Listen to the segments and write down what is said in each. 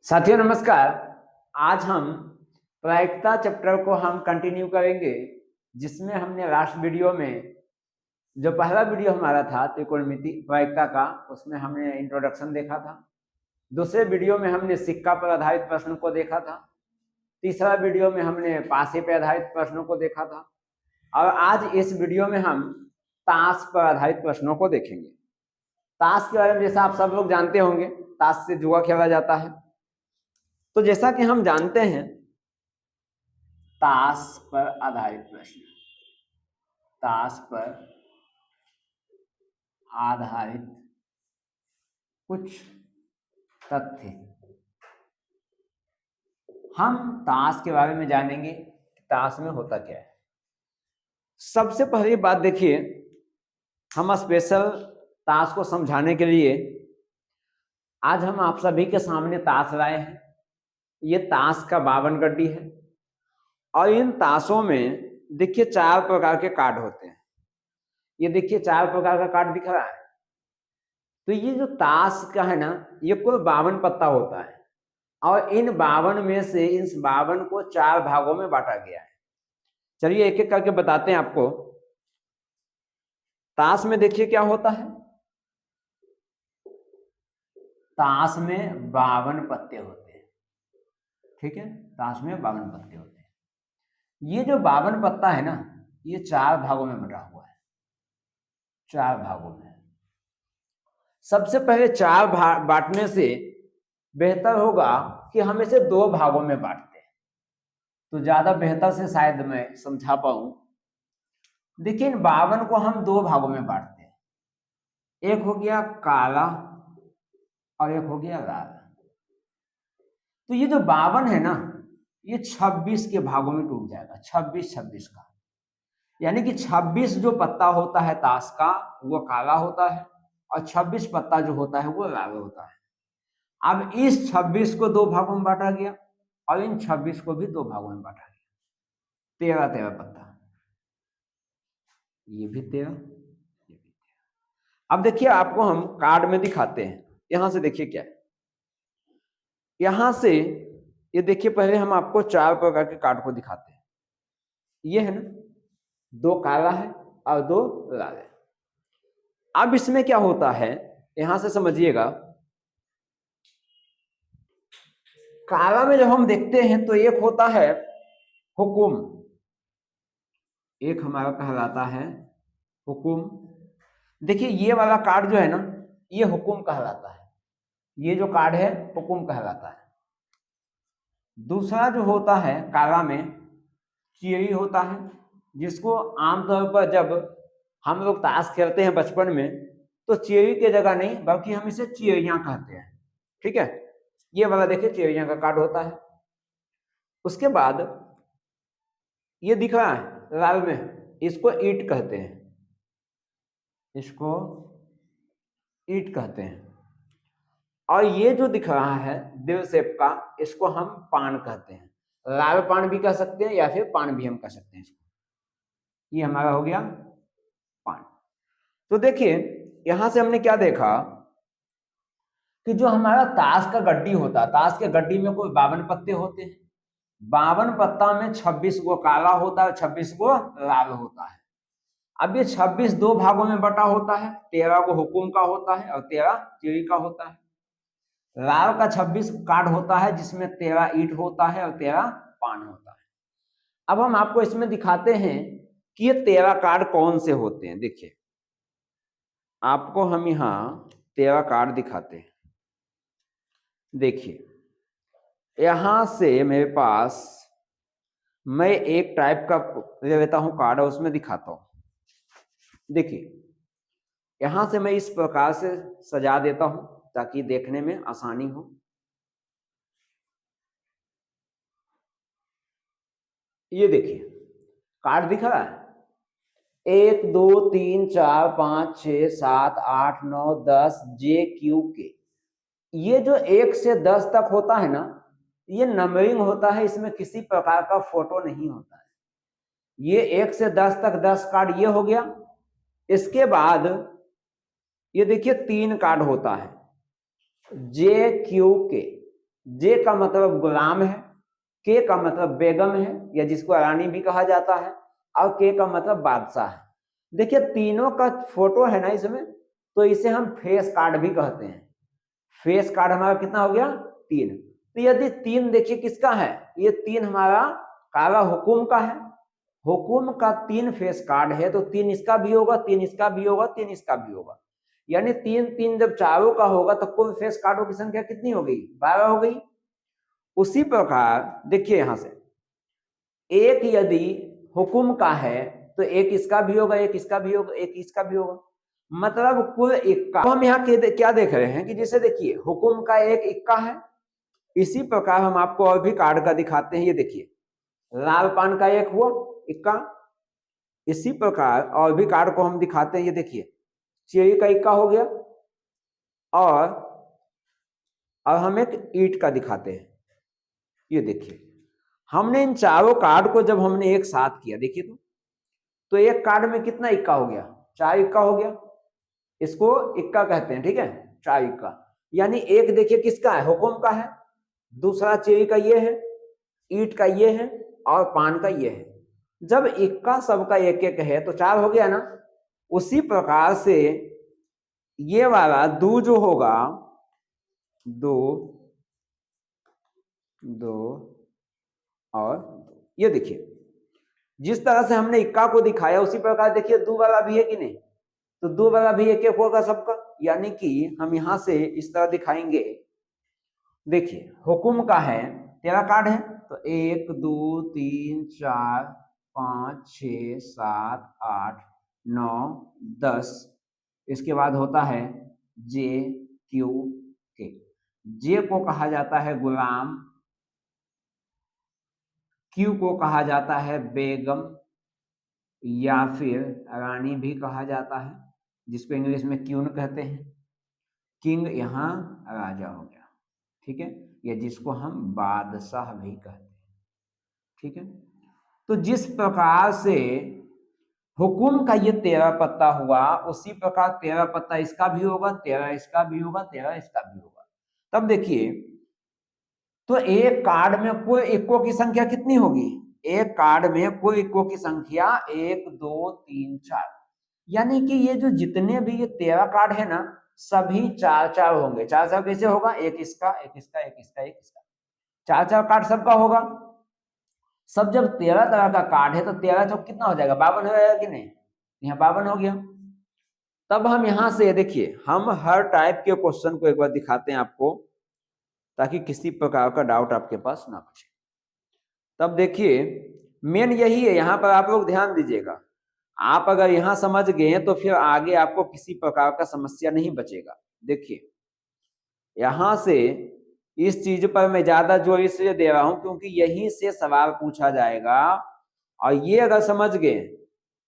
साथियों नमस्कार। आज हम प्रायिकता चैप्टर को हम कंटिन्यू करेंगे, जिसमें हमने लास्ट वीडियो में जो पहला वीडियो हमारा था त्रिकोणमिति प्रायिकता का, उसमें हमने इंट्रोडक्शन देखा था। दूसरे वीडियो में हमने सिक्का पर आधारित प्रश्न को देखा था। तीसरा वीडियो में हमने पासे पर आधारित प्रश्नों को देखा था। और आज इस वीडियो में हम ताश पर आधारित प्रश्नों को देखेंगे। ताश के बारे में जैसा आप सब लोग जानते होंगे, ताश से जुआ खेला जाता है। तो जैसा कि हम जानते हैं, ताश पर आधारित प्रश्न, ताश पर आधारित कुछ तथ्य हम ताश के बारे में जानेंगे कि ताश में होता क्या है। सबसे पहली बात देखिए, हम स्पेशल ताश को समझाने के लिए आज हम आप सभी के सामने ताश लाए हैं। ये ताश का 52 गड्डी है और इन ताशों में देखिए 4 प्रकार के कार्ड होते हैं। ये देखिए 4 प्रकार का कार्ड दिख रहा है। तो ये जो ताश का है ना, ये कुल 52 पत्ता होता है और इन 52 में से इन 52 को 4 भागों में बांटा गया है। चलिए एक एक करके बताते हैं आपको। ताश में देखिए क्या होता है। ताश में 52 पत्ते होते हैं, ठीक है। ताश में 52 पत्ते होते हैं। ये जो 52 पत्ता है ना, ये 4 भागों में बटा हुआ है, 4 भागों में। सबसे पहले 4 बांटने से बेहतर होगा कि हम इसे 2 भागों में बांटते हैं, तो ज्यादा बेहतर से शायद मैं समझा पाऊं। देखिए इन 52 को हम 2 भागों में बांटते हैं। एक हो गया काला और एक हो गया लाल। तो ये जो 52 है ना, ये 26 के भागों में टूट जाएगा, 26 का। यानी कि 26 जो पत्ता होता है ताश का वो काला होता है और 26 पत्ता जो होता है वो लाल होता है। अब इस 26 को 2 भागों में बांटा गया और इन 26 को भी 2 भागों में बांटा गया। 13 पत्ता, ये भी 13, ये भी 13। अब देखिए आपको हम कार्ड में दिखाते हैं। यहां से देखिए क्या है। यहां से ये देखिए, पहले हम आपको 4 प्रकार के कार्ड को दिखाते हैं। ये है ना, 2 काला है और 2 लाल है। अब इसमें क्या होता है, यहां से समझिएगा। काला में जब हम देखते हैं तो एक होता है हुकुम, एक हमारा कहलाता है हुकुम। देखिए ये वाला कार्ड जो है ना, ये हुकुम कहलाता है। ये जो कार्ड है हुकुम कहलाता है। दूसरा जो होता है काला में चिड़ी होता है, जिसको आमतौर पर जब हम लोग ताश खेलते हैं बचपन में तो चिड़ी की जगह नहीं बल्कि हम इसे चिड़ियां कहते हैं, ठीक है। ये वाला देखिए चिड़ियां का कार्ड होता है। उसके बाद ये दिख रहा है लाल में, इसको ईट कहते हैं, इसको ईट कहते हैं। और ये जो दिख रहा है दिल शेप का, इसको हम पान कहते हैं। लाल पान भी कह सकते हैं या फिर पान भी हम कह सकते हैं इसको। ये हमारा हो गया पान। तो देखिए यहां से हमने क्या देखा कि जो हमारा ताश का गड्डी होता है, ताश के गड्डी में कोई 52 पत्ते होते हैं। 52 पत्ता में 26 को काला होता है, 26 को लाल होता है। अब ये 26 2 भागों में बटा होता है, 13 को हुकुम का होता है और 13 चिड़ी का होता है। लाल का 26 कार्ड होता है, जिसमें 13 ईट होता है और 13 पान होता है। अब हम आपको इसमें दिखाते हैं कि ये 13 कार्ड कौन से होते हैं। देखिए आपको हम यहाँ 13 कार्ड दिखाते हैं। देखिए यहां से मेरे पास, मैं एक टाइप का ले लेता हूं कार्ड और उसमें दिखाता हूं। देखिए यहां से मैं इस प्रकार से सजा देता हूं ताकि देखने में आसानी हो। ये देखिए कार्ड दिख रहा है, 1 2 3 4 5 6 7 8 9 10 JQK। ये जो 1 से 10 तक होता है ना, ये नंबरिंग होता है, इसमें किसी प्रकार का फोटो नहीं होता है। ये 1 से 10 तक 10 कार्ड ये हो गया। इसके बाद ये देखिए 3 कार्ड होता है JQK। जे का मतलब गुलाम है, के का मतलब बेगम है या जिसको रानी भी कहा जाता है, और के का मतलब बादशाह है। देखिए तीनों का फोटो है ना इसमें, तो इसे हम फेस कार्ड भी कहते हैं। फेस कार्ड हमारा कितना हो गया? 3। तो यदि 3 देखिए किसका है, ये 3 हमारा काला हुकुम का है। हुकुम का 3 फेस कार्ड है, तो 3 इसका भी होगा, 3 इसका भी होगा, 3 इसका भी होगा, यानी 3 3 जब चारों का होगा तो कुल फेस कार्डों की संख्या कितनी हो गई? 12 हो गई। उसी प्रकार देखिए यहां से एक यदि हुकुम का है तो एक इसका भी होगा, एक इसका भी होगा, एक इसका भी होगा, मतलब कुल इक्का। तो हम यहाँ क्या देख रहे हैं कि जैसे देखिए हुकुम का एक इक्का है, इसी प्रकार हम आपको और भी कार्ड का दिखाते हैं। ये देखिए लाल पान का एक हुआ इक्का, इसी प्रकार और भी कार्ड को हम दिखाते हैं। ये देखिए चेरी का इक्का हो गया, और हम एक ईंट का दिखाते हैं। ये देखिए हमने इन चारों कार्ड को जब हमने एक साथ किया, देखिए तो एक कार्ड में कितना इक्का हो गया? 4 इक्का हो गया। इसको इक्का कहते हैं, ठीक है, 4 इक्का। यानी एक देखिए किसका है? हुकुम का है, दूसरा चेरी का ये है, ईंट का ये है, और पान का ये है। जब इक्का सबका एक एक है तो 4 हो गया ना। उसी प्रकार से ये वाला दो जो होगा, 2 2 और 2, ये देखिए जिस तरह से हमने इक्का को दिखाया उसी प्रकार देखिए दो वाला भी है कि नहीं, तो दो वाला भी एक एक होगा सबका। यानी कि हम यहां से इस तरह दिखाएंगे, देखिए हुकुम का है 13 कार्ड है, तो 1 2 3 4 5 6 7 8 9 10। इसके बाद होता है जे क्यू के। जे को कहा जाता है गुलाम, क्यू को कहा जाता है बेगम या फिर रानी भी कहा जाता है, जिसको इंग्लिश में क्यून कहते हैं। किंग यहाँ राजा हो गया, ठीक है, या जिसको हम बादशाह भी कहते हैं, ठीक है। तो जिस प्रकार से हुकुम का ये 13 पत्ता हुआ, उसी प्रकार 13 पत्ता इसका भी होगा, 13 इसका भी होगा, 13 इसका भी होगा। तब देखिए तो एक कार्ड में कुल इक्को की संख्या कितनी होगी? एक कार्ड में कुल इक्को की संख्या 1 2 3 4, यानी कि ये जो जितने भी ये 13 कार्ड है ना, सभी 4 4 होंगे। 4 4 कैसे होगा? एक इसका, एक इसका, एक इसका, एक इसका, 4 4 कार्ड सबका होगा। सब जब 13 तरह का कार्ड है तो 13 चौक कितना हो जाएगा? 52 हो जाएगा कि नहीं? यहाँ 52 हो गया। तब हम यहां से देखिए हम हर टाइप के क्वेश्चन को एक बार दिखाते हैं आपको, ताकि किसी प्रकार का डाउट आपके पास ना बचे। तब देखिए मेन यही है, यहां पर आप लोग ध्यान दीजिएगा। आप अगर यहां समझ गए तो फिर आगे आपको किसी प्रकार का समस्या नहीं बचेगा। देखिए यहां से इस चीज पर मैं ज्यादा जोर इसलिए दे रहा हूं क्योंकि यहीं से सवाल पूछा जाएगा, और ये अगर समझ गए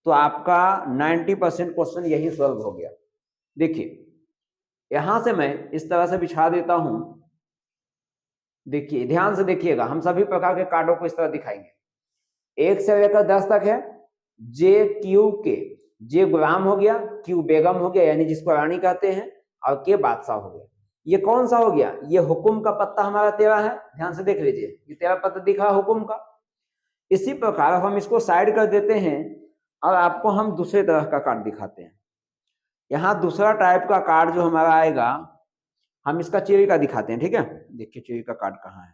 तो आपका 90% क्वेश्चन यही सॉल्व हो गया। देखिए यहां से मैं इस तरह से बिछा देता हूं, देखिए ध्यान से देखिएगा, हम सभी प्रकार के कार्डों को इस तरह दिखाएंगे। 1 से लेकर 10 तक है जे क्यू के। जे गुलाम हो गया, क्यू बेगम हो गया यानी जिसको रानी कहते हैं, और के बादशाह हो गया। ये कौन सा हो गया? ये हुकुम का पत्ता हमारा 13 है, ध्यान से देख लीजिए, ये 13 पत्ता दिख रहा हुकुम का। इसी प्रकार हम इसको साइड कर देते हैं और आपको हम दूसरे तरह का कार्ड दिखाते हैं। यहाँ दूसरा टाइप का कार्ड जो हमारा आएगा, हम इसका चेरी का दिखाते हैं, ठीक है। देखिए चेरी का कार्ड कहाँ है।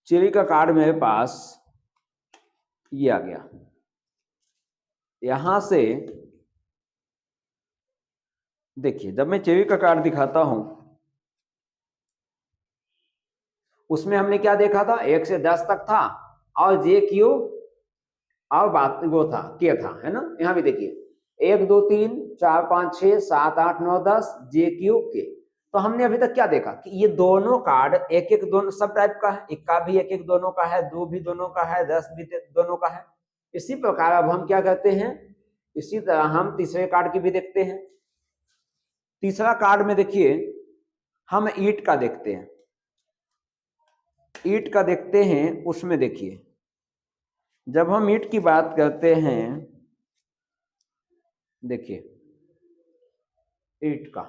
चेरी का कार्ड मेरे पास ये आ गया। यहां से देखिए जब मैं चेरी का कार्ड दिखाता हूं, उसमें हमने क्या देखा था? 1 से 10 तक था, और जे क्यू और बात वो था के था, है ना। यहाँ भी देखिए 1 2 3 4 5 6 7 8 9 10 जे क्यू के। तो हमने अभी तक क्या देखा कि ये दोनों कार्ड एक एक दोनों सब टाइप का है, इक्का भी एक एक दोनों का है, 2 भी दोनों का है, 10 भी दोनों का है। इसी प्रकार अब हम क्या कहते हैं, इसी तरह हम तीसरे कार्ड की भी देखते हैं। तीसरा कार्ड में देखिए हम ईंट का देखते हैं, ईंट का देखते हैं। उसमें देखिए जब हम ईंट की बात करते हैं, देखिए ईंट का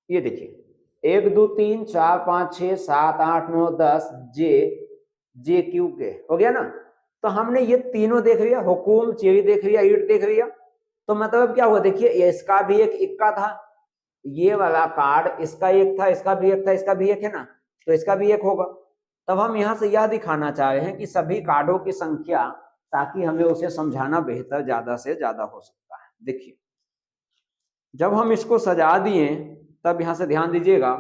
ये देखिए 1 2 3 4 5 6 7 8 9 10 जे क्यू के हो गया ना। तो हमने ये तीनों देख लिया, हुकुम, चेरी देख लिया, ईट देख लिया। तो मतलब क्या हुआ, देखिए इसका भी एक इक्का था, ये वाला कार्ड इसका एक था, इसका भी एक था, इसका भी एक है ना, तो इसका भी एक होगा। तब हम यहां से यह दिखाना चाह रहे हैं कि सभी कार्डों की संख्या, ताकि हमें उसे समझाना बेहतर ज्यादा से ज्यादा हो सकता है। देखिए जब हम इसको सजा दिए तब यहां से ध्यान दीजिएगा,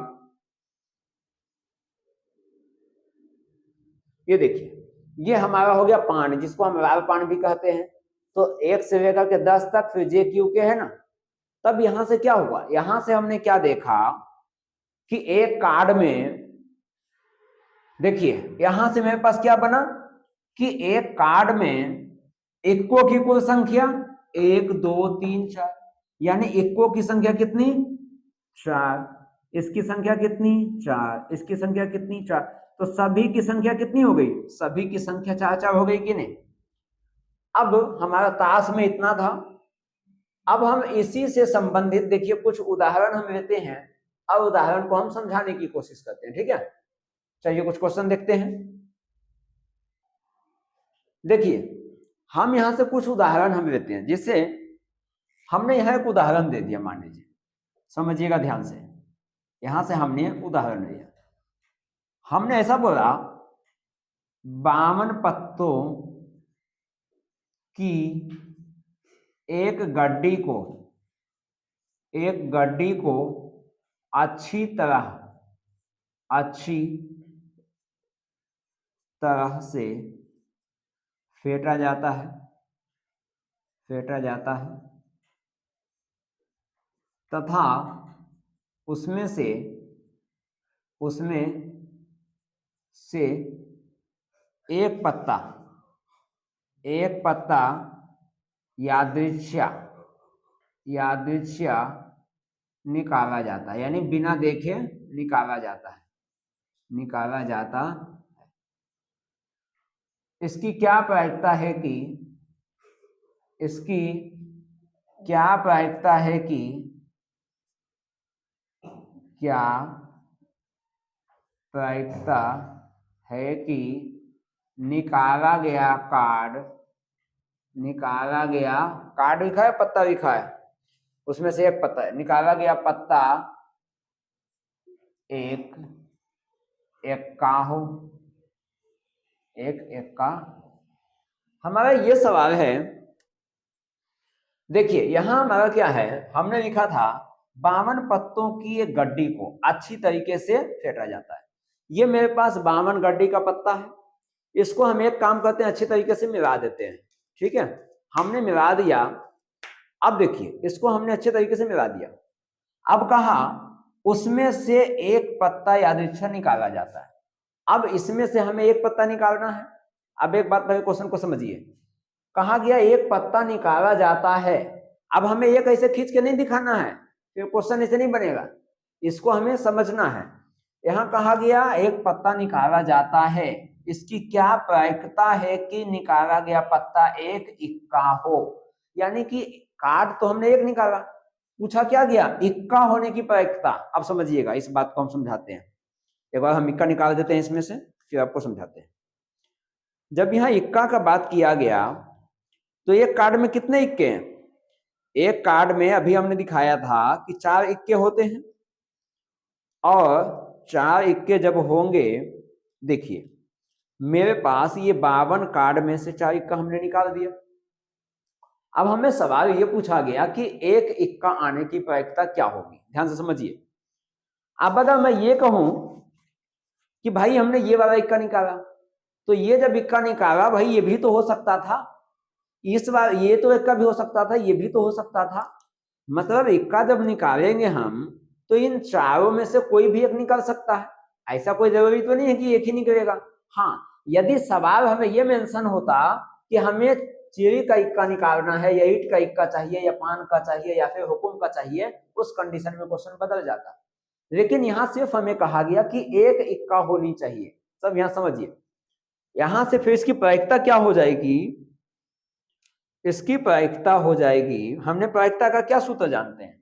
ये देखिए ये हमारा हो गया पान, जिसको हम लाल पान भी कहते हैं। तो 1 से लेकर के 10 तक, फिर जे क्यू के है ना। तब यहां से क्या हुआ, यहां से हमने क्या देखा कि एक कार्ड में, देखिए यहां से मेरे पास क्या बना कि एक कार्ड में इक्को की कुल संख्या 1 2 3 4, यानी इक्को की संख्या कितनी 4, इसकी संख्या कितनी 4, इसकी संख्या कितनी 4, तो सभी की संख्या कितनी हो गई, सभी की संख्या 4 4 हो गई कि नहीं। अब हमारा ताश में इतना था। अब हम इसी से संबंधित देखिए कुछ उदाहरण हम लेते हैं और उदाहरण को हम समझाने की कोशिश करते हैं, ठीक है। चलिए कुछ क्वेश्चन देखते हैं। देखिए हम यहां से कुछ उदाहरण हम लेते हैं, जिससे हमने यहां एक उदाहरण दे दिया, मान लीजिए, समझिएगा ध्यान से। यहां से हमने उदाहरण लिया, हमने ऐसा बोला 52 पत्तों की एक गड्डी को अच्छी तरह से फेंटा जाता है तथा उसमें से एक पत्ता यादृच्छिक निकाला जाता है, यानी बिना देखे निकाला जाता है। इसकी क्या प्रायिकता है कि निकाला गया कार्ड लिखा है, पत्ता लिखा है, उसमें से एक पत्ता है, निकाला गया पत्ता एक एक्का। हमारा ये सवाल है, देखिए यहां हमारा क्या है, हमने लिखा था 52 पत्तों की एक गड्डी को अच्छी तरीके से फेंटा जाता है। ये मेरे पास 52 गड्डी का पत्ता है, इसको हम एक काम करते हैं, अच्छी तरीके से मिला देते हैं, ठीक है। हमने मिला दिया। अब देखिए इसको हमने अच्छे तरीके से मिला दिया। अब कहा उसमें से एक पत्ता यादृच्छिक निकाला जाता है। अब इसमें से हमें एक पत्ता निकालना है। अब एक बात पहले क्वेश्चन को समझिए, कहा गया एक पत्ता निकाला जाता है। अब हमें ये कैसे खींच के नहीं दिखाना है, फिर क्वेश्चन ऐसे नहीं बनेगा, इसको हमें समझना है। यहां कहा गया एक पत्ता निकाला जाता है, इसकी क्या प्रायिकता है कि निकाला गया पत्ता एक इक्का हो, यानी कि कार्ड तो हमने एक निकाला, पूछा क्या गया, इक्का होने की प्रायिकता। अब समझिएगा, इस बात को हम समझाते हैं। एक बार हम इक्का निकाल देते हैं इसमें से, फिर आपको समझाते हैं। जब यहाँ इक्का का बात किया गया तो एक कार्ड में कितने इक्के हैं, एक कार्ड में अभी हमने दिखाया था कि 4 इक्के होते हैं, और 4 इक्के जब होंगे, देखिए मेरे पास ये 52 कार्ड में से 4 इक्का हमने निकाल दिया। अब हमें सवाल ये पूछा गया कि एक इक्का आने की प्रायिकता क्या होगी, ध्यान से समझिए। अब अगर मैं ये कहूं कि भाई हमने ये वाला इक्का निकाला, तो ये जब इक्का निकाला भाई ये भी तो हो सकता था, इस बार ये तो इक्का भी हो सकता था, ये भी तो हो सकता था। मतलब इक्का जब निकालेंगे हम तो इन चारों में से कोई भी एक निकल सकता है, ऐसा कोई जरूरी तो नहीं है कि एक ही निकलेगा। हाँ, यदि सवाल हमें ये मेंशन होता कि हमें चेरी का इक्का निकालना है, या ईट का इक्का चाहिए, या पान का चाहिए, या फिर हुकुम का चाहिए, उस कंडीशन में क्वेश्चन बदल जाता। लेकिन यहां सिर्फ हमें कहा गया कि एक इक्का होनी चाहिए। सब यहां समझिए, यहां से फिर इसकी प्रायिकता क्या हो जाएगी, इसकी प्रायिकता हो जाएगी, हमने प्रायिकता का क्या सूत्र जानते हैं,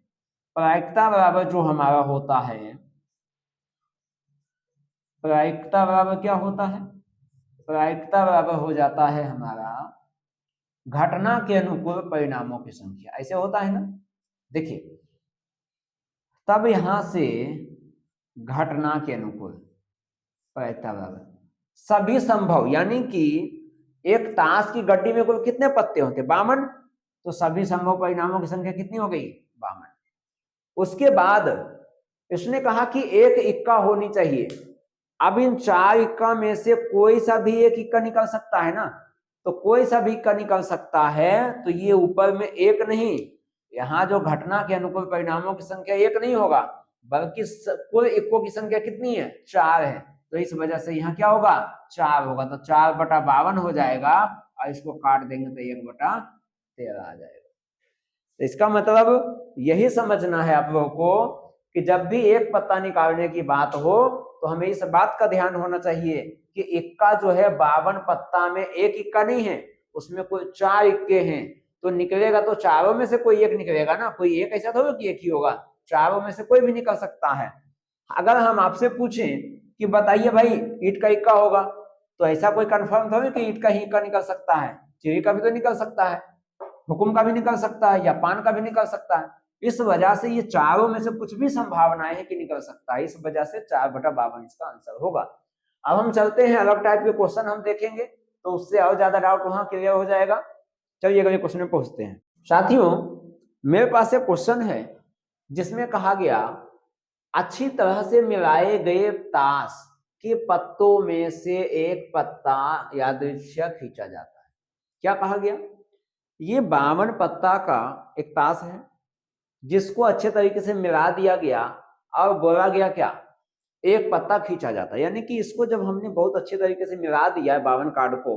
प्रायिकता बराबर जो हमारा होता है, प्रायिकता बराबर क्या होता है, प्रायिकता बराबर हो जाता है हमारा घटना के अनुकूल परिणामों की संख्या, ऐसे होता है ना। देखिए तब यहां से घटना के अनुकूल प्रायिकता बराबर सभी संभव, यानी कि एक ताश की गड्डी में कुल कितने पत्ते होते, 52, तो सभी संभव परिणामों की संख्या कितनी हो गई, 52। उसके बाद इसने कहा कि एक इक्का होनी चाहिए। अब इन 4 इक्का में से कोई सा भी एक इक्का निकल सकता है ना, तो कोई सा भी इक्का निकल सकता है, तो ये ऊपर में एक नहीं, यहाँ जो घटना के अनुकूल परिणामों की संख्या एक नहीं होगा, बल्कि कुल इक्कों की संख्या कितनी है, 4 है। तो इस वजह से यहाँ क्या होगा, 4 होगा, तो 4/52 हो जाएगा, और इसको काट देंगे तो 1/13 आ जाएगा। तो इसका मतलब यही समझना है आप लोगों को कि जब भी एक पत्ता निकालने की बात हो तो हमें इस बात का ध्यान होना चाहिए कि इक्का जो है 52 पत्ता में एक इक्का नहीं है, उसमें कुल 4 इक्के हैं, तो निकलेगा तो चारों में से कोई एक निकलेगा ना, कोई एक ऐसा थोड़ा कि एक ही होगा, चारों में से कोई भी निकल सकता है। अगर हम आपसे पूछें कि बताइए भाई ईंट का इक्का होगा, तो ऐसा कोई कंफर्म थोड़ी कि ईंट का ही इक्का निकल सकता है, चिड़ी का भी तो निकल सकता है, हुकुम का भी निकल सकता है, या पान का भी निकल सकता है। इस वजह से ये चारों में से कुछ भी संभावनाएं है कि निकल सकता है, इस वजह से 4/52 इसका आंसर होगा। अब हम चलते हैं अलग टाइप के क्वेश्चन हम देखेंगे, तो उससे और ज्यादा डाउट वहां क्लियर हो जाएगा। चलिए अगले क्वेश्चन में पहुंचते हैं। साथियों मेरे पास एक क्वेश्चन है जिसमें कहा गया अच्छी तरह से मिलाए गए ताश के पत्तों में से एक पत्ता यादृच्छिक खींचा जाता है। क्या कहा गया, ये 52 पत्ता का एक ताश है जिसको अच्छे तरीके से मिला दिया गया और बोला गया क्या, एक पत्ता खींचा जाता है। यानी कि इसको जब हमने बहुत अच्छे तरीके से मिला दिया है 52 कार्ड को,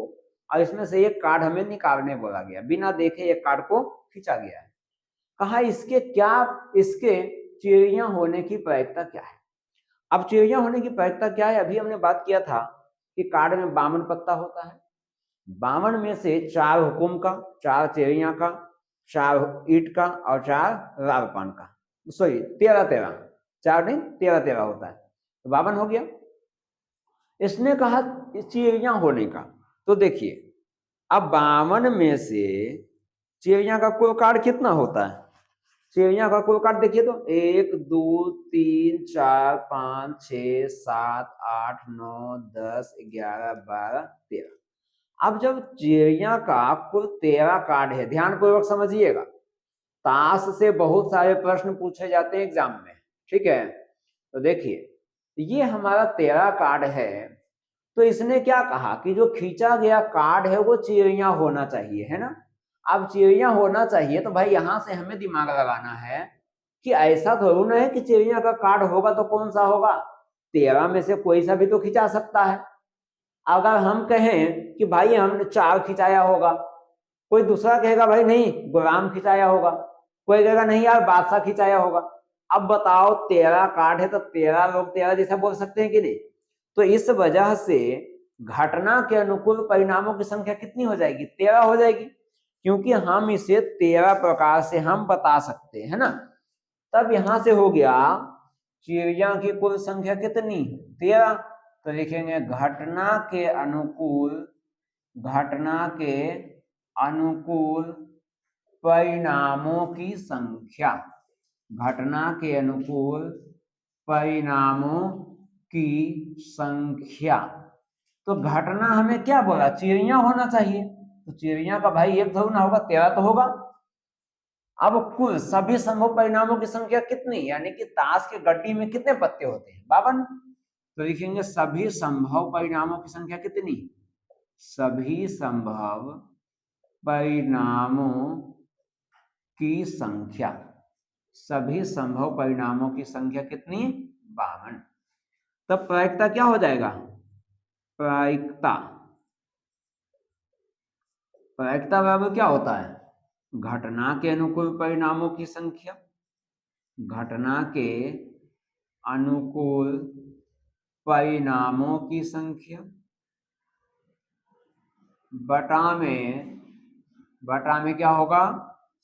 और इसमें से एक कार्ड हमें निकालने बोला गया, बिना देखे एक कार्ड को खींचा गया है। कहा इसके क्या, इसके चिड़िया होने की प्रायिकता क्या है। अब चिड़िया होने की प्रायिकता क्या है, अभी हमने बात किया था कि कार्ड में 52 पत्ता होता है, 52 में से 4 हुकुम का, 4 चिड़िया का, 4 ईंट का और 4 रावपान का, सॉरी 13 4 नहीं 13 होता है, तो 52 हो गया। इसने कहा चिड़िया होने का, तो देखिए अब 52 में से चिड़िया का कुल कार्ड कितना होता है, चिड़िया का कुल कार्ड देखिए तो 1 2 3 4 5 6 7 8 9 10 11 12 13। अब जब चिड़िया का कुल 13 कार्ड है, ध्यान पूर्वक समझिएगा, ताश से बहुत सारे प्रश्न पूछे जाते हैं एग्जाम में, ठीक है। तो देखिए ये हमारा 13 कार्ड है, तो इसने क्या कहा कि जो खींचा गया कार्ड है वो चिड़िया होना चाहिए, है ना। अब चिड़िया होना चाहिए तो भाई यहां से हमें दिमाग लगाना है कि ऐसा थोड़ा ना है कि चिड़िया का कार्ड होगा तो कौन सा होगा, 13 में से कोई सा भी तो खिंचा सकता है। अगर हम कहें कि भाई हमने 4 खिंचाया होगा, कोई दूसरा कहेगा भाई नहीं गुलाम खिंचाया होगा, कोई कहेगा नहीं यार बादशाह खिंचाया होगा। अब बताओ 13 कार्ड है तो 13 लोग 13 जैसा बोल सकते हैं कि नहीं। तो इस वजह से घटना के अनुकूल परिणामों की संख्या कितनी हो जाएगी, 13 हो जाएगी, क्योंकि हम इसे 13 प्रकार से हम बता सकते हैं ना। तब यहां से हो गया चिड़िया की कुल संख्या कितनी, 13। तो लिखेंगे घटना के अनुकूल, घटना के अनुकूल परिणामों की संख्या, घटना के अनुकूल परिणामों की संख्या। तो घटना हमें क्या बोला, चिड़िया होना चाहिए, तो चिड़िया का भाई एक थोड़ा ना होगा, 13 तो होगा। अब कुल सभी संभव परिणामों की संख्या कितनी, यानी कि ताश के गड्डी में कितने पत्ते होते हैं, 52। तो लिखेंगे सभी संभव परिणामों की संख्या कितनी, सभी संभव परिणामों की संख्या, सभी संभव परिणामों की संख्या कितनी, 52। तब प्रायिकता क्या हो जाएगा, प्रायिकता, प्रायिकता बराबर क्या होता है, घटना के अनुकूल परिणामों की संख्या, घटना के अनुकूल परिणामों की संख्या बटा में क्या होगा,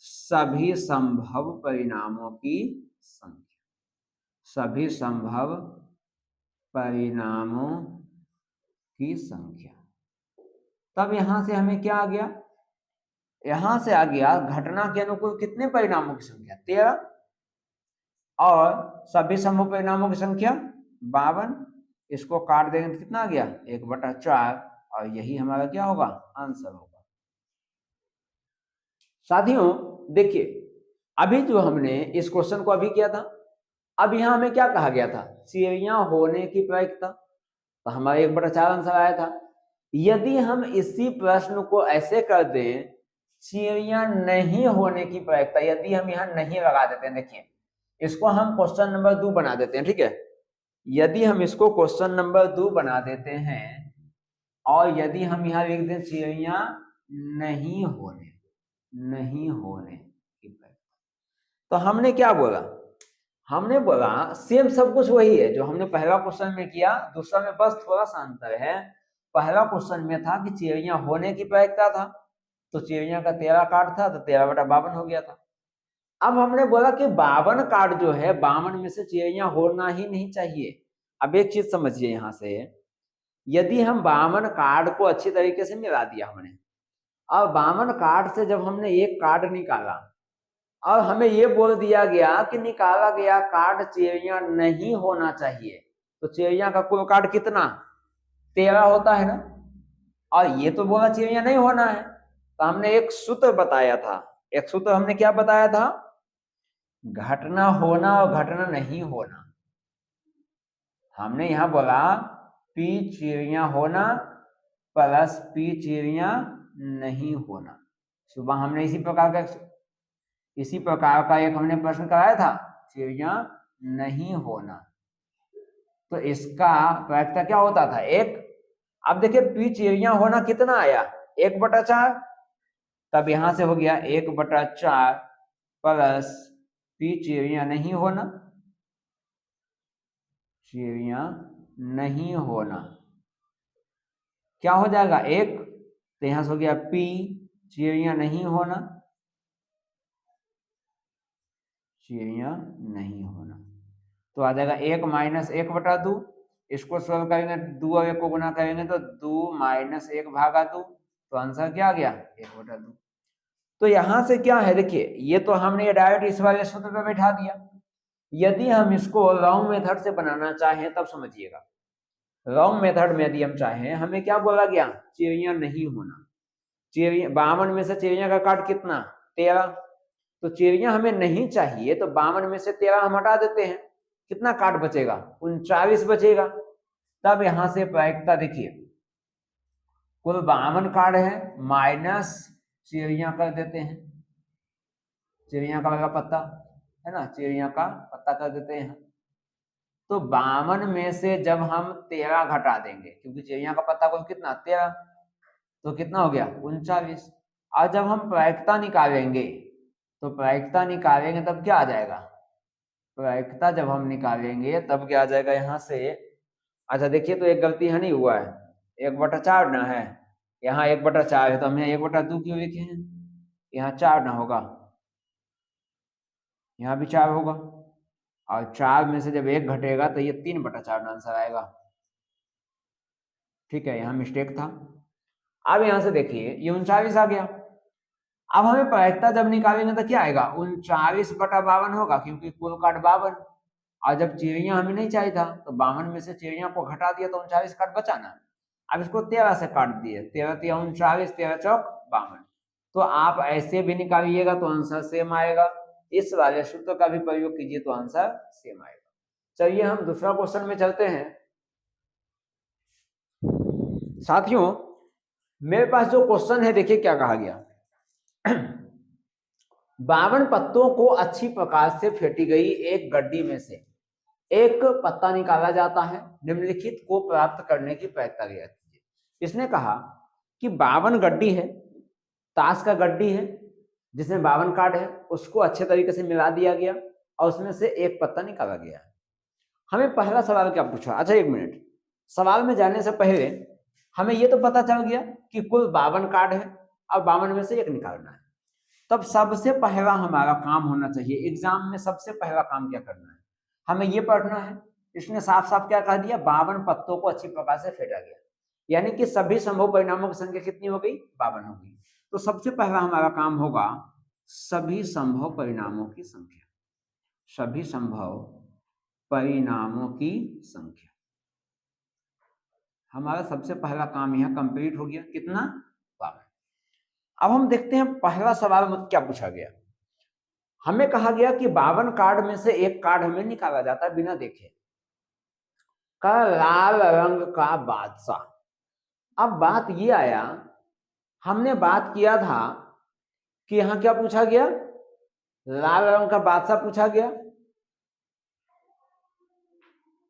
सभी संभव परिणामों की संख्या, सभी संभव परिणामों की संख्या। तब यहां से हमें क्या आ गया, यहां से आ गया घटना के अनुकूल कितने परिणामों की संख्या 13 और सभी संभव परिणामों की संख्या 52। इसको काट देंगे तो कितना आ गया 1/4 और यही हमारा क्या होगा आंसर होगा। साथियों देखिए अभी जो हमने इस क्वेश्चन को अभी किया था, अब यहां हमें क्या कहा गया था, चिड़िया होने की प्रायिकता, तो हमारा 1/4 आंसर आया था। यदि हम इसी प्रश्न को ऐसे कर दें चिड़िया नहीं होने की प्रायिकता, यदि हम यहाँ नहीं लगा देते हैं, देखिए इसको हम क्वेश्चन नंबर 2 बना देते हैं, ठीक है। यदि हम इसको क्वेश्चन नंबर 2 बना देते हैं और यदि हम यहाँ लिख दें चिड़िया नहीं होने की प्रायिकता, तो हमने क्या बोला, हमने बोला सेम सब कुछ वही है जो हमने पहला क्वेश्चन में किया, दूसरा में बस थोड़ा सा अंतर है। पहला क्वेश्चन में था कि चिड़िया होने की प्रायिकता था, तो चिड़िया का 13 काट था तो 13/52 हो गया था। अब हमने बोला कि 52 काट जो है 52 में से चिड़िया होना ही नहीं चाहिए। अब एक चीज समझिए यहां से, यदि हम 52 कार्ड को अच्छी तरीके से मिला दिया हमने, और 52 कार्ड से जब हमने एक कार्ड निकाला और हमें ये बोल दिया गया कि निकाला गया कार्ड चिड़िया नहीं होना चाहिए, तो चिड़िया का कुल कार्ड कितना 13 होता है ना, और ये तो बोला चिड़िया नहीं होना है, तो हमने एक सूत्र बताया था। एक सूत्र हमने क्या बताया था, घटना होना और घटना नहीं होना। हमने यहां बोला P चिड़िया होना प्लस P चिड़िया नहीं होना। सुबह हमने इसी प्रकार का एक हमने प्रश्न कराया था, चिड़िया नहीं होना, तो इसका प्रायिकता क्या होता था 1। अब देखिए P चिड़िया होना कितना आया 1/4, तब यहां से हो गया 1/4 प्लस P चिड़िया नहीं होना, चिड़िया नहीं होना क्या हो जाएगा 1, तो यहां से हो गया P चिड़िया नहीं होना, चिड़िया नहीं होना, तो आ जाएगा 1 - 1/2। इसको सॉल्व करेंगे 2 और 1 को गुना करेंगे तो 2 - 1/2, तो आंसर क्या आ गया 1/2। तो यहां से क्या है देखिए, ये तो हमने डायरेक्ट इस वाले सूत्र पे बैठा दिया। यदि हम इसको लॉन्ग मेथड से बनाना चाहें तब समझिएगा, लॉन्ग मेथड में यदि हम चाहें, हमें क्या बोला गया चिड़िया नहीं होना, चिड़िया 52 में से चिड़िया का काट कितना 13, तो चिड़िया हमें नहीं चाहिए, तो 52 में से 13 हम हटा देते हैं, कितना काट बचेगा 39 बचेगा। तब यहां से प्रायिकता देखिए कुल 52 कार्ड है माइनस चिड़िया कर देते हैं, चिड़िया का वाला पत्ता है ना, चिड़िया का पत्ता कर देते हैं, तो 52 में से जब हम 13 घटा देंगे, क्योंकि चिड़िया का पत्ता कुल कितना 13, तो कितना हो गया 39। और जब हम प्रायिकता निकालेंगे, तो प्रायिकता निकालेंगे तब क्या आ जाएगा, प्रायिकता जब हम निकालेंगे तब क्या आ जाएगा यहाँ से। अच्छा देखिए, तो एक गलती है नहीं हुआ है, 1/4 ना है, यहाँ 1/4 है, तो हम यहाँ 1/2 क्यों लिखे हैं, यहाँ 4 ना होगा, यहाँ भी 4 होगा, और 4 में से जब 1 घटेगा तो ये 3/4 आंसर आएगा। ठीक है, यहाँ मिस्टेक था। अब यहाँ से देखिए ये 39 आ गया। अब हमें प्रायिकता जब निकालेंगे तो क्या आएगा 39/52 होगा, क्योंकि कुल काट 52, और जब चिड़िया हमें नहीं चाहिए था तो 52 में से चिड़िया को घटा दिया तो 39 काट बचाना। अब इसको 13 से काट दिए, 13 × 39, 13 चौक 52, तो आप ऐसे भी निकालिएगा तो आंसर सेम आएगा, इस वाले सूत्र का भी प्रयोग कीजिए तो आंसर सेम आएगा। चलिए हम दूसरा क्वेश्चन में चलते हैं। साथियों मेरे पास जो क्वेश्चन है देखिए क्या कहा गया, 52 पत्तों को अच्छी प्रकार से फेंटी गई एक गड्डी में से एक पत्ता निकाला जाता है, निम्नलिखित को प्राप्त करने की प्रायिकता दी जाती है। इसने कहा कि 52 गड्डी है, ताश का गड्डी है जिसमें 52 कार्ड है, उसको अच्छे तरीके से मिला दिया गया और उसमें से एक पत्ता निकाला गया। हमें पहला सवाल क्या पूछा, अच्छा एक मिनट, सवाल में जाने से पहले हमें ये तो पता चल गया कि कुल 52 कार्ड है और 52 में से एक निकालना है। तब सबसे पहला हमारा काम होना चाहिए एग्जाम में, सबसे पहला काम क्या करना है, हमें ये पढ़ना है। इसने साफ साफ क्या कह दिया, 52 पत्तों को अच्छी प्रकार से फेंटा गया, यानी कि सभी संभव परिणामों की संख्या कितनी हो गई, 52 हो गई। तो सबसे पहला हमारा काम होगा सभी संभव परिणामों की संख्या, सभी संभव परिणामों की संख्या। हमारा सबसे पहला काम यह कंप्लीट हो गया, कितना, 52। अब हम देखते हैं पहला सवाल में क्या पूछा गया। हमें कहा गया कि 52 कार्ड में से एक कार्ड हमें निकाला जाता है बिना देखे, का लाल रंग का बादशाह। अब बात ये आया, हमने बात किया था कि यहां क्या पूछा गया, लाल रंग का बादशाह पूछा गया।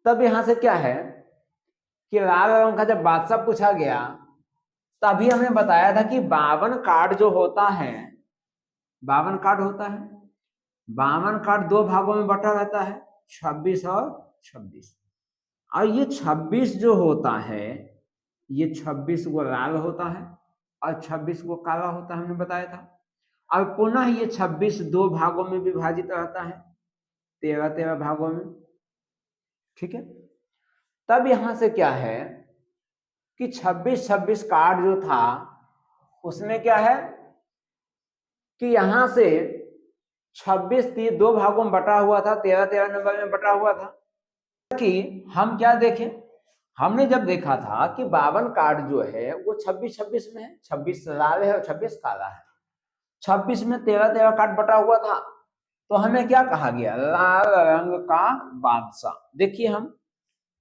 तब यहां से क्या है कि लाल रंग का जब बादशाह पूछा गया तभी हमने बताया था कि 52 कार्ड जो होता है, 52 कार्ड होता है, 52 कार्ड दो भागों में बटा रहता है, 26 और 26। और ये 26 जो होता है, ये 26 को लाल होता है और 26 को काला होता है, हमने बताया था। और पुनः ये 26 दो भागों में विभाजित रहता है, 13-13 भागों में, ठीक है। तब यहां से क्या है कि 26-26 कार्ड जो था उसमें क्या है कि यहां से 26 दो भागों में बटा हुआ था, 13-13 नंबर में बटा हुआ था। कि हम क्या देखें, हमने जब देखा था कि 52 कार्ड जो है वो 26-26 में है, 26 लाल है और 26 काला है, 26 में 13-13 कार्ड बटा हुआ था। तो हमें क्या कहा गया, लाल रंग का बादशाह। देखिए हम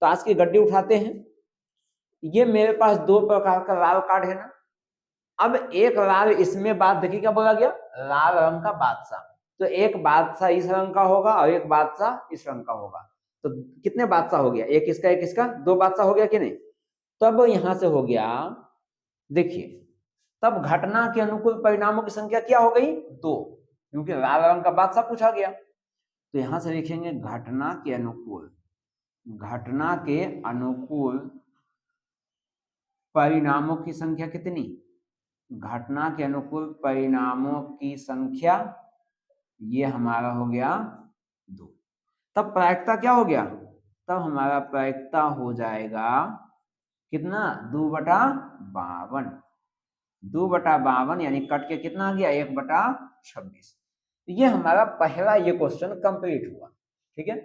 ताश की गड्डी उठाते हैं, ये मेरे पास दो प्रकार का लाल कार्ड है ना। अब एक लाल इसमें बात देखिए क्या बोला गया, लाल रंग का बादशाह। तो एक बादशाह इस रंग का होगा और एक बादशाह इस रंग का होगा। तो कितने बादशाह हो गया, एक इसका, दो बादशाह हो गया कि नहीं। तब यहां से हो गया, देखिए तब घटना के अनुकूल परिणामों की संख्या क्या हो गई, 2, क्योंकि लाल रंग का बादशाह पूछा गया। तो यहां से लिखेंगे घटना के अनुकूल, घटना के अनुकूल परिणामों की संख्या कितनी, घटना के अनुकूल परिणामों की संख्या, ये हमारा हो गया 2। तब प्रायिकता क्या हो गया, तब हमारा प्रायिकता हो जाएगा कितना, 2/52, 2/52 यानी कट के कितना आ गया, 1/26। ये हमारा पहला ये क्वेश्चन कंप्लीट हुआ, ठीक है।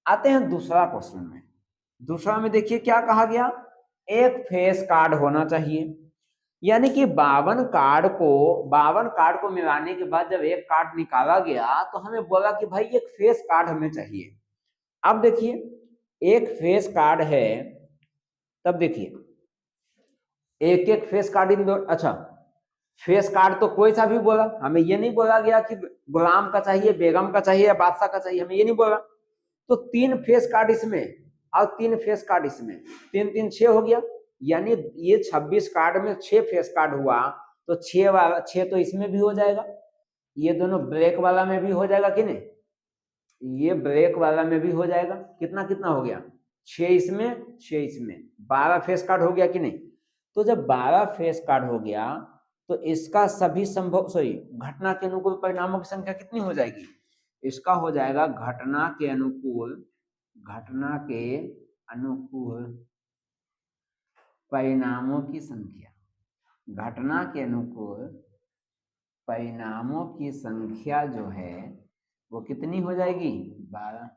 आते हैं दूसरा क्वेश्चन में। दूसरा में देखिए क्या कहा गया, एक फेस कार्ड होना चाहिए, यानी कि 52 कार्ड को मिलाने के बाद जब एक कार्ड निकाला गया तो हमें बोला कि भाई एक फेस कार्ड हमें चाहिए। अब देखिए एक फेस कार्ड है, तब देखिए एक एक फेस कार्ड इन दो, अच्छा फेस कार्ड तो कोई सा भी बोला, हमें ये नहीं बोला गया कि गुलाम का चाहिए, बेगम का चाहिए या बादशाह का चाहिए, हमें ये नहीं बोला। तो 3 फेस कार्ड इसमें और 3 फेस कार्ड इसमें, 3-3 6 हो गया, यानी ये 26 कार्ड में 6 फेस कार्ड हुआ। तो 6 वाला 6 तो इसमें भी हो जाएगा, ये दोनों ब्रेक वाला में भी हो जाएगा कि नहीं, ये ब्रेक वाला में भी हो जाएगा। कितना कितना हो गया, 6 इसमें 6 इसमें, 12 फेस कार्ड हो गया कि नहीं। तो जब 12 फेस कार्ड हो गया तो इसका सभी संभव घटना के अनुकूल परिणामों की संख्या कितनी हो जाएगी, इसका हो जाएगा घटना के अनुकूल परिणामों की संख्या, घटना के अनुकूल परिणामों की संख्या जो है वो कितनी हो जाएगी, 12।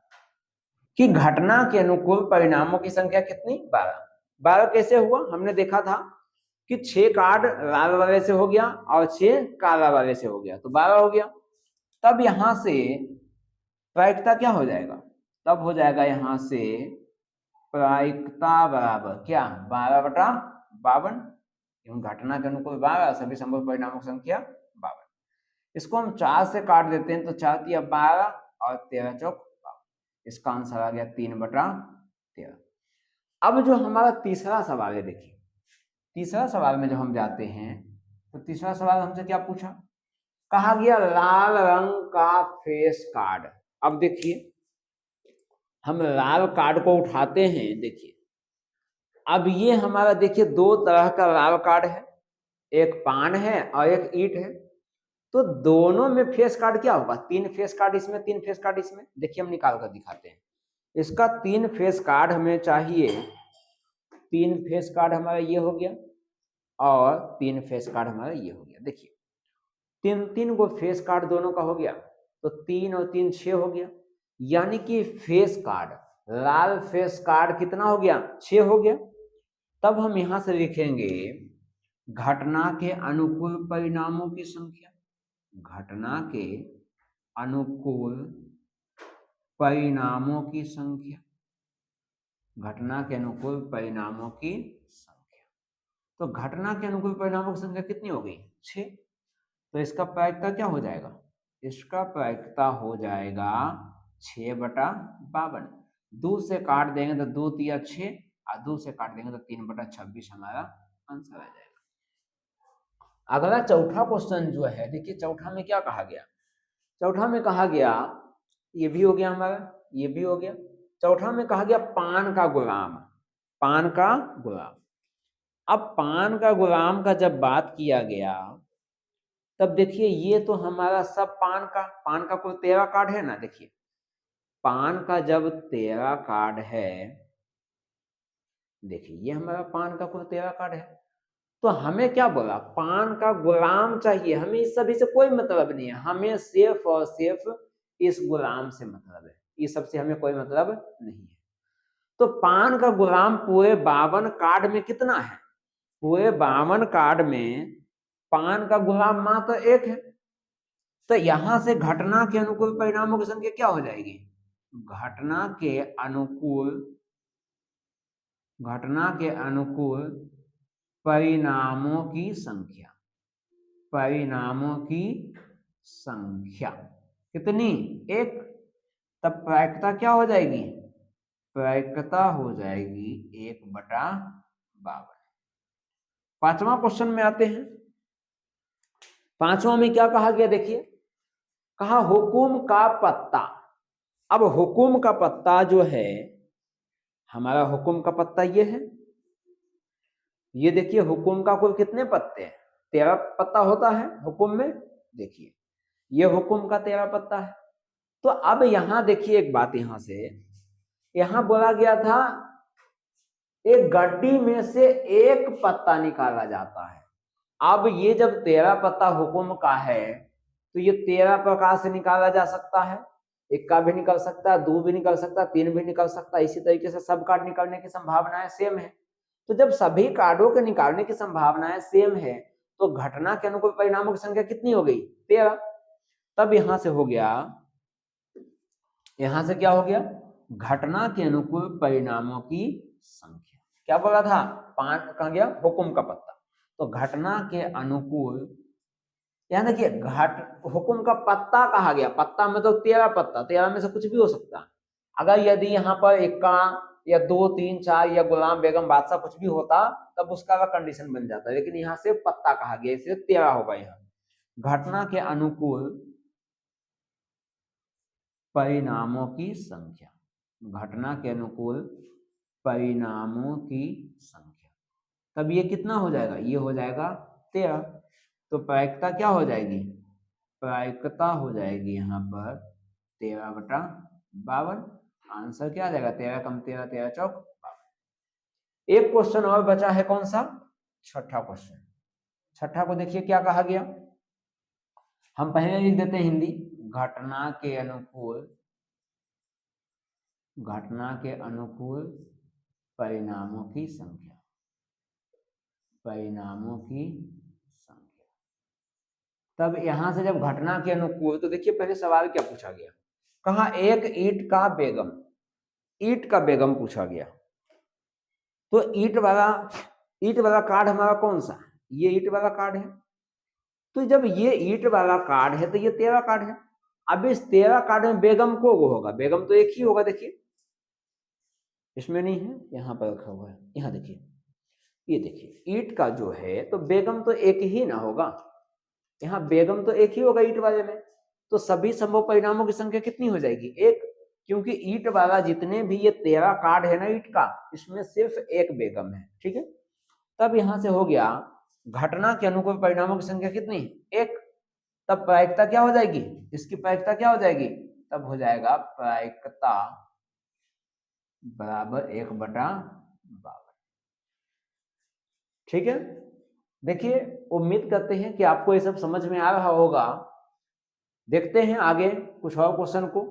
कि घटना के अनुकूल परिणामों की संख्या कितनी, 12। 12 कैसे हुआ, हमने देखा था कि 6 कार्ड लाल वाले से हो गया और 6 काला वाले से हो गया, तो 12 हो गया। तब यहां से प्रायिकता क्या हो जाएगा, तब हो जाएगा यहां से प्रायिकता बराबर क्या, 12/52, क्योंकि घटना के अनुकूल 12, सभी संभव परिणामों की संख्या 52। इसको हम 4 से काट देते हैं, तो 4×3=12 और 13×4=12, इसका आंसर आ गया 3/13। अब जो हमारा तीसरा सवाल है, देखिए तीसरा सवाल में जब हम जाते हैं तो तीसरा सवाल हमसे क्या पूछा, कहा गया लाल रंग का फेस कार्ड। अब देखिए हम लाल कार्ड को उठाते हैं, देखिए अब ये हमारा देखिए 2 तरह का लाल कार्ड है, एक पान है और एक ईंट है। तो दोनों में फेस कार्ड क्या होगा, 3 फेस कार्ड इसमें, 3 फेस कार्ड इसमें। देखिए हम निकाल कर दिखाते हैं। इसका 3 फेस कार्ड हमें चाहिए, 3 फेस कार्ड हमारा ये हो गया और 3 फेस कार्ड हमारा ये हो गया। देखिए 3 को फेस कार्ड दोनों का हो गया, तो 3 और 3 6 हो गया, यानी कि फेस कार्ड, लाल फेस कार्ड कितना हो गया, 6 हो गया। तब हम यहां से लिखेंगे घटना के अनुकूल परिणामों की संख्या, घटना के अनुकूल परिणामों की संख्या, घटना के अनुकूल परिणामों की संख्या। तो घटना के अनुकूल परिणामों की संख्या कितनी हो गई, 6। तो इसका प्रायिकता क्या हो जाएगा, इसका प्रायिकता हो जाएगा 6/52। 2 से काट देंगे तो 2 तिया 6 और 2 से काट देंगे तो 3/26 हमारा आंसर आ जाएगा। अगला चौथा क्वेश्चन जो है, देखिए चौथा में क्या कहा गया, चौथा में कहा गया, ये भी हो गया हमारा, ये भी हो गया। चौथा में कहा गया पान का गुलाम, पान का गुलाम। अब पान का गुलाम का जब बात किया गया तब देखिए ये तो हमारा सब पान का कुल 13 कार्ड है ना। देखिए पान का जब 13 कार्ड है, देखिए ये हमारा पान का कुल 13 कार्ड है, तो हमें क्या बोला, पान का गुलाम चाहिए। हमें इस सभी से कोई मतलब नहीं है, हमें सिर्फ और सिर्फ इस गुलाम से मतलब है, ये सबसे हमें कोई मतलब नहीं है। तो पान का गुलाम पूरे 52 कार्ड में कितना है, पूरे 52 कार्ड में पान का गुलाम मात्र 1 है। तो यहां से घटना के अनुकूल परिणामों की संख्या क्या हो जाएगी, घटना के अनुकूल परिणामों की संख्या, परिणामों की संख्या कितनी, 1। तब प्रायिकता क्या हो जाएगी, प्रायिकता हो जाएगी 1/52। पांचवा क्वेश्चन में आते हैं। पांचवा में क्या कहा गया, देखिए कहा हुकुम का पत्ता। अब हुकुम का पत्ता जो है हमारा, हुकुम का पत्ता ये है, ये देखिए हुकुम का कुल कितने पत्ते हैं, 13 पत्ता होता है हुकुम में। देखिए ये हुकुम का 13 पत्ता है। तो अब यहां देखिए एक बात, यहां से यहां बोला गया था एक गड्डी में से एक पत्ता निकाला जाता है। अब ये जब 13 पत्ता हुकुम का है तो ये 13 प्रकार से निकाला जा सकता है, 1 का भी निकल सकता है, 2 भी निकल सकता है, 3 भी निकल सकता है। इसी तरीके से सब कार्ड निकालने की संभावनाएं सेम है। तो जब सभी कार्डों के निकालने की संभावनाएं सेम है तो घटना के अनुकूल परिणामों की संख्या कितनी हो गई, 13। तब यहां से हो गया, यहां से क्या हो गया, घटना के अनुकूल परिणामों की संख्या। क्या बोला था, 5 कहा गया हुकुम का पत्ता, तो घटना के अनुकूल, यहां देखिए हुकुम का पत्ता कहा गया, पत्ता में तो 13 पत्ता, 13 में से कुछ भी हो सकता। अगर यदि यहाँ पर 1 या 2 3 4 या गुलाम बेगम बादशाह कुछ भी होता तब उसका कंडीशन बन जाता, लेकिन यहाँ से पत्ता कहा गया इसलिए 13 होगा। यहाँ घटना के अनुकूल परिणामों की संख्या, घटना के अनुकूल परिणामों की संख्या, तब ये कितना हो जाएगा, ये हो जाएगा 13। तो प्रायिकता क्या हो जाएगी, प्रायिकता हो जाएगी यहाँ पर 13/52। आंसर क्या आ जाएगा, 13 कम 13 13 चौक 52। एक क्वेश्चन और बचा है, कौन सा, छठा क्वेश्चन। छठा को देखिए क्या कहा गया, हम पहले लिख देते हैं हिंदी, घटना के अनुकूल परिणामों की संख्या, परिणामों की संख्या। तब यहां से जब घटना के अनुकूल, तो देखिए पहले सवाल क्या पूछा गया, कहा एक ईंट का बेगम, ईंट का बेगम पूछा गया। तो ईंट वाला कार्ड हमारा कौन सा, ये ईंट वाला कार्ड है। तो जब ये ईंट वाला कार्ड है तो ये 13 कार्ड है। अब इस 13 कार्ड में बेगम को होगा, बेगम तो एक ही होगा। देखिए इसमें नहीं है, यहाँ पर रखा हुआ है, यहाँ देखिए, ये देखिए ईंट का जो है तो बेगम तो एक ही ना होगा, यहाँ बेगम तो एक ही होगा ईंट वाले में। तो सभी संभव परिणामों की संख्या कितनी हो जाएगी, 1, क्योंकि ईंट वाला जितने भी ये 13 कार्ड है ना ईंट का, इसमें सिर्फ एक बेगम है। ठीक है, तब यहां से हो गया घटना के अनुकूल परिणामों की संख्या कितनी, 1। तब प्रायिकता क्या हो जाएगी, इसकी प्रायिकता क्या हो जाएगी, तब हो जाएगा प्रायिकता बराबर 1/52। ठीक है, देखिए उम्मीद करते हैं कि आपको ये सब समझ में आ रहा होगा। देखते हैं आगे कुछ और क्वेश्चन को।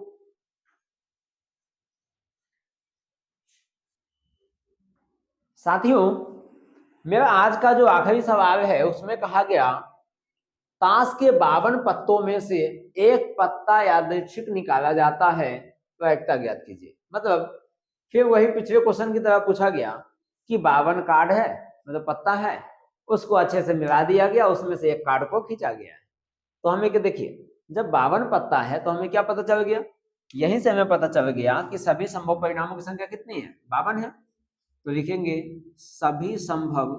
साथियों, मेरा आज का जो आखिरी सवाल है उसमें कहा गया ताश के 52 पत्तों में से एक पत्ता यादृच्छिक निकाला जाता है, प्रायिकता ज्ञात कीजिए। मतलब फिर वही पिछले क्वेश्चन की तरह पूछा गया कि 52 कार्ड है, मतलब पत्ता है, उसको अच्छे से मिला दिया गया, उसमें से एक कार्ड को खींचा गया है। तो हमें क्या, देखिए जब 52 पत्ता है तो हमें क्या पता चल गया, यहीं से हमें पता चल गया कि सभी संभव परिणामों की संख्या कितनी है, 52 है। तो लिखेंगे सभी संभव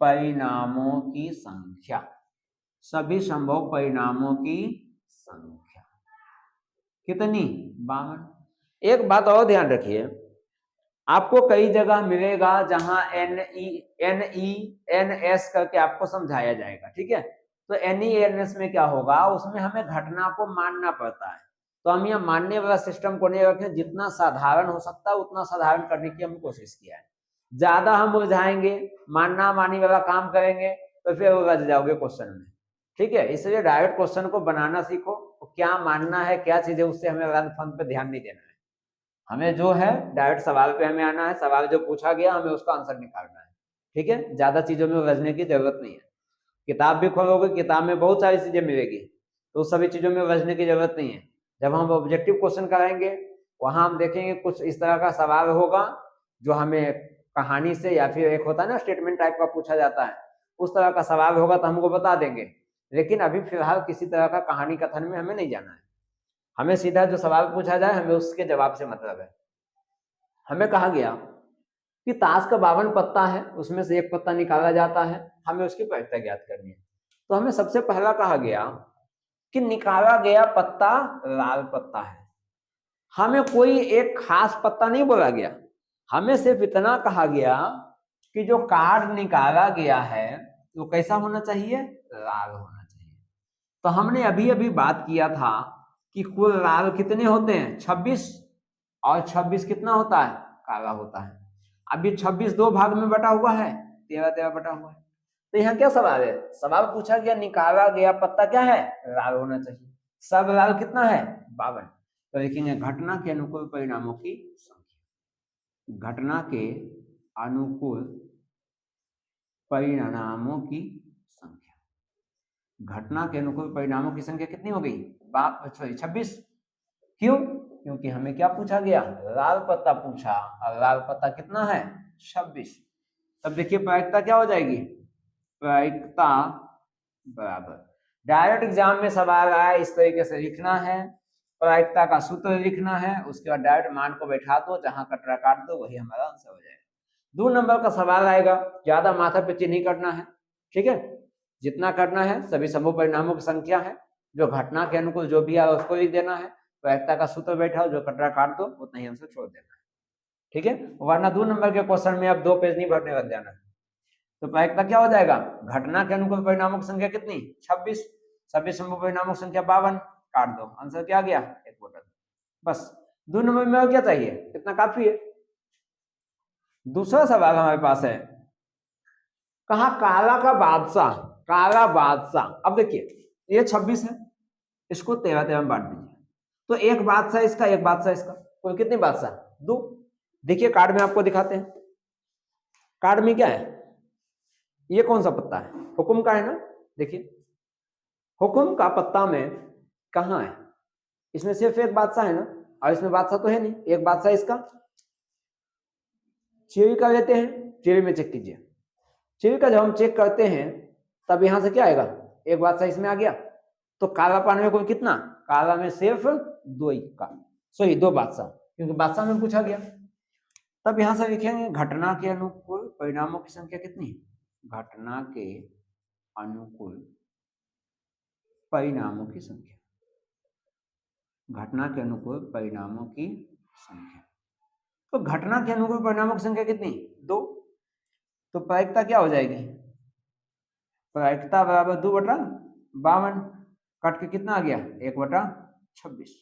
परिणामों की संख्या, सभी संभव परिणामों की संख्या कितनी, 52। एक बात और ध्यान रखिए, आपको कई जगह मिलेगा जहां NENS करके आपको समझाया जाएगा, ठीक है। तो NENS में क्या होगा, उसमें हमें घटना को मानना पड़ता है। तो हम यहाँ मानने वाला सिस्टम को नहीं रखें, जितना साधारण हो सकता है उतना साधारण करने की हमने कोशिश किया है। ज्यादा हम उलझाएंगे, मानना मानी वाला काम करेंगे तो फिर उलझ जाओगे क्वेश्चन में, ठीक है। इसलिए डायरेक्ट क्वेश्चन को बनाना सीखो, क्या मानना है क्या चीज है, उससे हमें रन फन पे ध्यान नहीं देना है। हमें जो है डायरेक्ट सवाल पे हमें आना है, सवाल जो पूछा गया हमें उसका आंसर निकालना है, ठीक है। ज्यादा चीजों में उलझने की जरूरत नहीं है। किताब भी खोलोगे, किताब में बहुत सारी चीजें मिलेगी, तो सभी चीजों में उलझने की जरूरत नहीं है। जब हम ऑब्जेक्टिव क्वेश्चन कराएंगे वहां हम देखेंगे कुछ इस तरह का सवाल होगा जो हमें कहानी से या फिर एक होता है ना स्टेटमेंट टाइप का पूछा जाता है, उस तरह का सवाल होगा तो हमको बता देंगे। लेकिन अभी फिलहाल किसी तरह का कहानी कथन में हमें नहीं जाना है, हमें सीधा जो सवाल पूछा जाए हमें उसके जवाब से मतलब है। हमें कहा गया कि ताश का 52 पत्ता है, उसमें से एक पत्ता निकाला जाता है, हमें उसकी प्रायिकता ज्ञात करनी है। तो हमें सबसे पहला कहा गया कि निकाला गया पत्ता लाल पत्ता है। हमें कोई एक खास पत्ता नहीं बोला गया, हमें सिर्फ इतना कहा गया कि जो कार्ड निकाला गया है वो कैसा होना चाहिए, लाल होना चाहिए। तो हमने अभी अभी बात किया था कि कुल लाल कितने होते हैं, 26, और 26 कितना होता है, काला होता है। अभी 26 दो भाग में बटा हुआ है, 13 बटा हुआ है। तो यहाँ क्या सवाल है, सवाल पूछा गया निकाला गया पत्ता क्या है, लाल होना चाहिए। सब लाल कितना है, 52। तो लिखेंगे घटना के अनुकूल परिणामों की संख्या, घटना के अनुकूल परिणामों की संख्या, घटना के अनुकूल परिणामों की संख्या कितनी हो गई, 26। क्यों, क्योंकि हमें क्या पूछा गया, लाल पत्ता पूछा, और लाल पत्ता कितना है, 26। तब देखिए प्रायिकता क्या हो जाएगी, प्रायिकता बराबर, डायरेक्ट एग्जाम में सवाल आया इस तरीके से लिखना है, प्रायिकता का सूत्र लिखना है, उसके बाद डायरेक्ट मान को बैठा दो, जहां कटरा काट दो वही हमारा आंसर हो जाएगा। 2 नंबर का सवाल आएगा, ज्यादा माथा पिची नहीं करना है, ठीक है। जितना करना है सभी संभव परिणामों की संख्या है, जो घटना के अनुकूल जो भी आया उसको लिख देना है, प्रायिकता का सूत्र बैठाओ, जो कटरा काट दो उतना ही आंसर छोड़ देना है, ठीक है। वरना 2 नंबर के क्वेश्चन में अब 2 पेज नहीं भरने लग जाना है। तो प्रायिकता क्या हो जाएगा, घटना के अनुकूल परिणामों की संख्या कितनी, 26, सभी संभव परिणामों की संख्या 52, काट दो, आंसर क्या आ गया, 1/2। बस 2 नंबर में और क्या चाहिए, इतना काफी है। दूसरा सवाल हमारे पास है, कहा काला का बादशाह, काला बादशाह। अब देखिए ये 26 है, इसको 13 में बांट दीजिए, तो एक बादशाह इसका एक बादशाह इसका, कुल कितने बादशाह, 2। देखिए कार्ड में आपको दिखाते हैं, कार्ड में क्या है, ये कौन सा पत्ता है, हुकुम का है ना। देखिए हुकुम का पत्ता में कहाँ है, इसमें सिर्फ एक बादशाह है ना, और इसमें बादशाह तो है नहीं, एक बादशाह इसका। चेवी का लेते हैं, चेवी में चेक कीजिए, चेवी का जब हम चेक करते हैं तब यहां से क्या आएगा, एक बादशाह इसमें आ गया। तो काला पान में कोई कितना, काला में सिर्फ 2 का, सॉरी 2 बादशाह, क्योंकि बादशाह में पूछा गया। तब यहां से लिखेंगे घटना के अनुकूल परिणामों की संख्या कितनी, घटना के अनुकूल परिणामों की संख्या, घटना के अनुकूल परिणामों की संख्या। तो घटना के अनुकूल परिणामों की संख्या कितनी, 2। तो प्रायिकता क्या हो जाएगी, प्रायिकता बराबर 2/52, कट के कितना आ गया 1/26।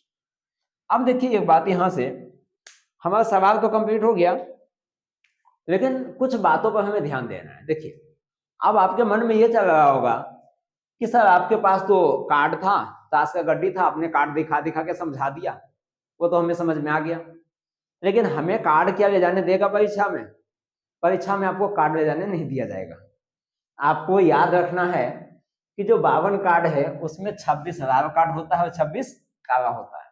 अब देखिए एक बात, यहां से हमारा सवाल तो कंप्लीट हो गया, लेकिन कुछ बातों पर हमें ध्यान देना है। देखिए अब आपके मन में ये चल रहा होगा कि सर आपके पास तो कार्ड था, ताश का गड्डी था, आपने कार्ड दिखा दिखा के समझा दिया, वो तो हमें समझ में आ गया, लेकिन हमें कार्ड क्या ले जाने देगा परीक्षा में? परीक्षा में आपको कार्ड ले जाने नहीं दिया जाएगा। आपको याद रखना है कि जो 52 कार्ड है उसमें 26 लाल कार्ड होता है और 26 काला होता है,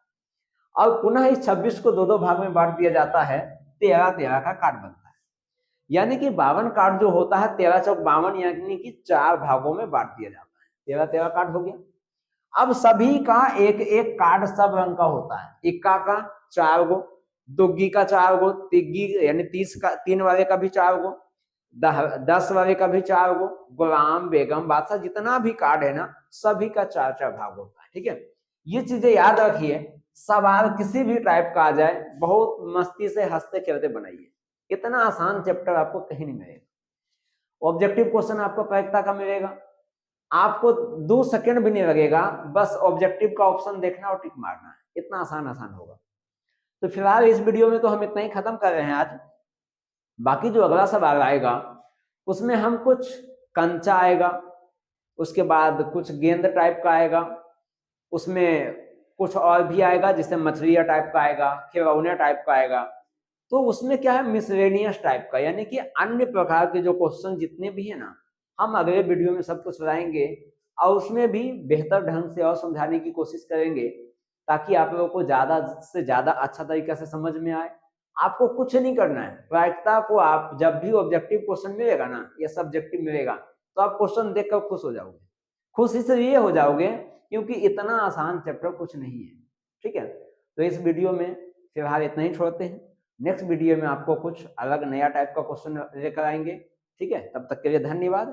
और पुनः इस 26 को दो दो भाग में बांट दिया जाता है, 13-13 का कार्ड बनता है। यानी कि 52 कार्ड जो होता है 13 चौक 52, यानी कि 4 भागों में बांट दिया जाता है, 13-13 कार्ड हो गया। अब सभी का एक एक कार्ड सब रंग का होता है, इक्का का 4 गो, दुग्गी का 4 गो, तिग्गी यानी 30 का 3 वाले का भी 4 गो, 10 वाले का भी 4 गो, गुलाम बेगम बादशाह जितना भी कार्ड है ना सभी का 4-4 भाग होता है। ठीक है, ये चीजें याद रखिए। सवाल किसी भी टाइप का आ जाए बहुत मस्ती से हंसते खेलते बनाइए, इतना आसान चैप्टर आपको कहीं नहीं मिलेगा। ऑब्जेक्टिव क्वेश्चन आपको प्रायिकता का मिलेगा, आपको 2 सेकंड भी नहीं लगेगा, बस ऑब्जेक्टिव का ऑप्शन देखना और टिक मारना है, इतना आसान होगा। तो फिलहाल इस वीडियो में तो हम इतना ही खत्म कर रहे हैं आज। बाकी जो अगला सवाल आएगा उसमें हम कुछ कंचा आएगा, उसके बाद कुछ गेंद टाइप का आएगा, उसमें कुछ और भी आएगा जिससे मछलियां टाइप का आएगा, खिलौने टाइप का आएगा। तो उसमें क्या है मिसलेनियस टाइप का, यानी कि अन्य प्रकार के जो क्वेश्चन जितने भी है ना हम अगले वीडियो में सब कुछ लाएंगे, और उसमें भी बेहतर ढंग से और समझाने की कोशिश करेंगे ताकि आप लोगों को ज्यादा से ज्यादा अच्छा तरीके से समझ में आए। आपको कुछ नहीं करना है, प्रायिकता को आप जब भी ऑब्जेक्टिव क्वेश्चन मिलेगा ना या सब्जेक्टिव मिलेगा तो आप क्वेश्चन देखकर खुश हो जाओगे। खुश इसलिए हो जाओगे क्योंकि इतना आसान चैप्टर कुछ नहीं है। ठीक है, तो इस वीडियो में फिलहाल इतना ही छोड़ते हैं, नेक्स्ट वीडियो में आपको कुछ अलग नया टाइप का क्वेश्चन लेकर आएंगे। ठीक है, तब तक के लिए धन्यवाद।